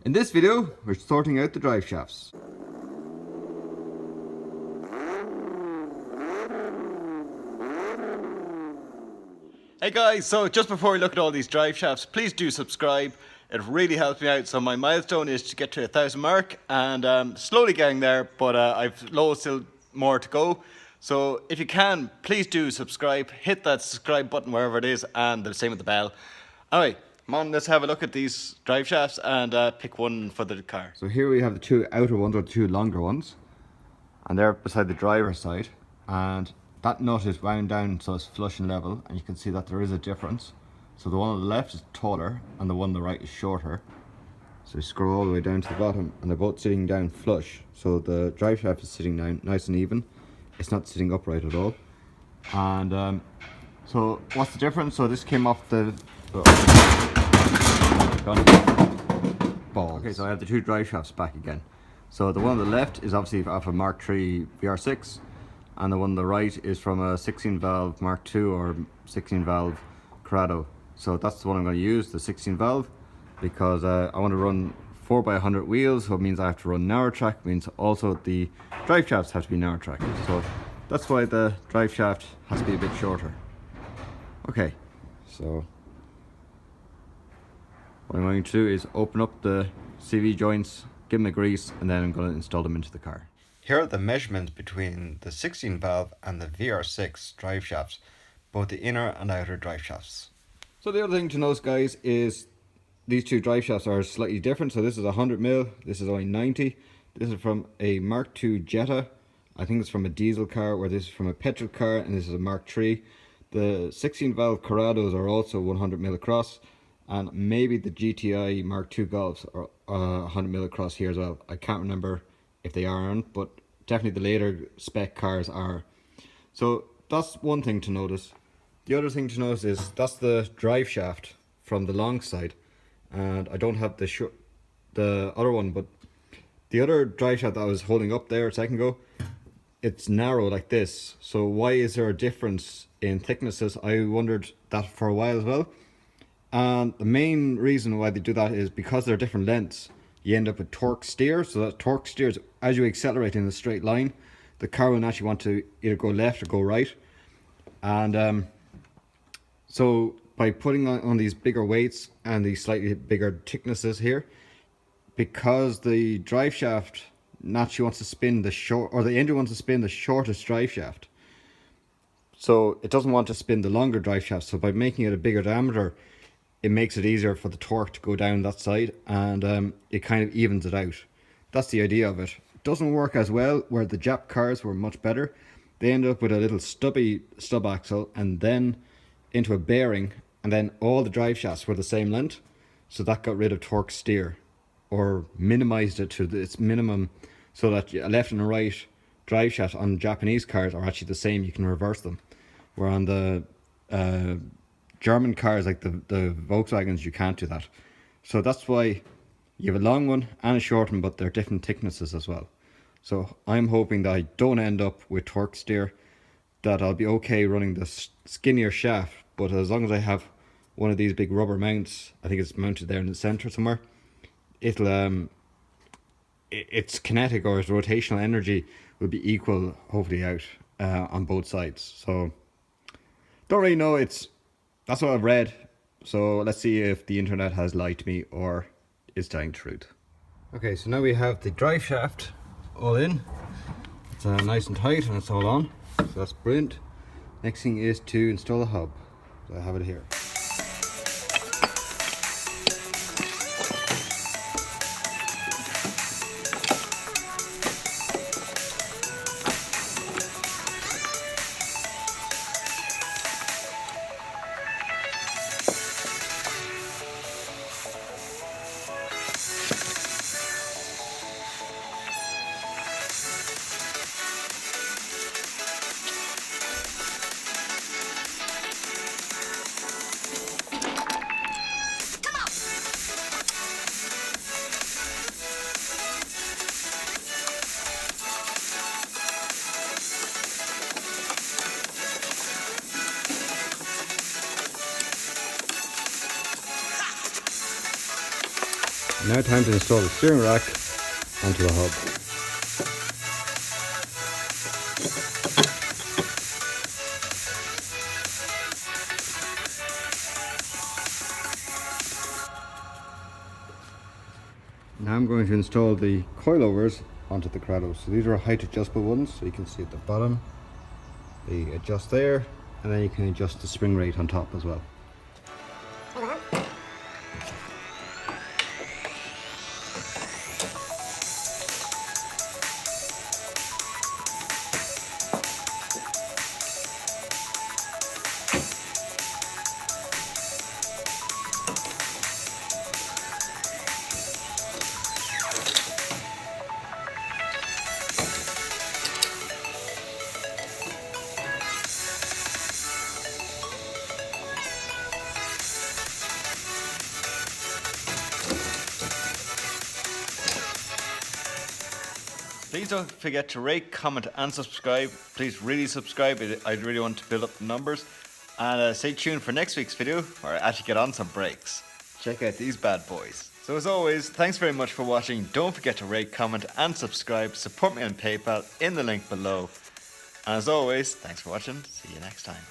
In this video, we're sorting out the drive shafts. Hey guys, so just before we look at all these drive shafts, please do subscribe. It really helps me out. So my milestone is to get to 1,000 mark, and slowly getting there, but I've loads still more to go. So if you can, please do subscribe. Hit that subscribe button wherever it is, and the same with the bell. Anyway, come on, let's have a look at these drive shafts and pick one for the car. So here we have the two outer ones, or the two longer ones, and they're beside the driver's side, and that nut is wound down so it's flush and level, and you can see that there is a difference. So the one on the left is taller and the one on the right is shorter. So you scroll all the way down to the bottom and they're both sitting down flush. So the drive shaft is sitting down nice and even. It's not sitting upright at all. And so what's the difference? So this came off the balls. Okay, so I have the two drive shafts back again. So the one on the left is obviously off a Mark III VR6, and the one on the right is from a 16 valve Mark II or 16 valve Corrado. So that's the one I'm going to use, the 16 valve, because I want to run 4x100 wheels, so it means I have to run narrow track, means also the drive shafts have to be narrow track. So that's why the drive shaft has to be a bit shorter. Okay, so what I'm going to do is open up the CV joints, give them a grease, and then I'm going to install them into the car. Here are the measurements between the 16 valve and the VR6 drive shafts, both the inner and outer drive shafts. So the other thing to note, guys, is these two drive shafts are slightly different. So this is 100mm, this is only 90. This is from a Mark II Jetta. I think it's from a diesel car, where this is from a petrol car, and this is a Mark III. The 16 valve Corrados are also 100mm across, and maybe the GTI Mark II Golfs are 100mm across here as well. I can't remember if they aren't, but definitely the later spec cars are. So that's one thing to notice. The other thing to notice is that's the drive shaft from the long side, and I don't have the other one, but the other drive shaft that I was holding up there a second ago, it's narrow like this. So why is there a difference in thicknesses? I wondered that for a while as well, and the main reason why they do that is because they're different lengths. You end up with torque steer. So that torque steers, as you accelerate in a straight line, the car will actually want to either go left or go right. And so by putting on these bigger weights and these slightly bigger thicknesses here, because the drive shaft naturally wants to spin the engine wants to spin the shortest drive shaft, so it doesn't want to spin the longer drive shaft. So by making it a bigger diameter, it makes it easier for the torque to go down that side, and it kind of evens it out. That's the idea of it. It doesn't work as well where the Jap cars were much better. They ended up with a little stub axle and then into a bearing, and then all the drive shafts were the same length, so that got rid of torque steer, or minimized it to its minimum, so that a left and a right drive shaft on Japanese cars are actually the same. You can reverse them, where on the German cars like the Volkswagens you can't do that. So that's why you have a long one and a short one, but they're different thicknesses as well. So I'm hoping that I don't end up with torque steer, that I'll be okay running the skinnier shaft, but as long as I have one of these big rubber mounts, I think it's mounted there in the center somewhere, it'll its kinetic or its rotational energy will be equal, hopefully, out on both sides. So don't really know, that's what I've read. So let's see if the internet has lied to me or is telling the truth. Okay, so now we have the drive shaft all in. It's nice and tight and it's all on. So that's brilliant. Next thing is to install the hub. So I have it here. Now time to install the steering rack onto the hub. Now I'm going to install the coilovers onto the corrado. So these are height adjustable ones, so you can see at the bottom they adjust there, and then you can adjust the spring rate on top as well. Please don't forget to rate, comment, and subscribe. Please really subscribe. I really want to build up the numbers. And stay tuned for next week's video where I actually get on some brakes. Check out these bad boys. So as always, thanks very much for watching. Don't forget to rate, comment, and subscribe. Support me on PayPal in the link below. And as always, thanks for watching. See you next time.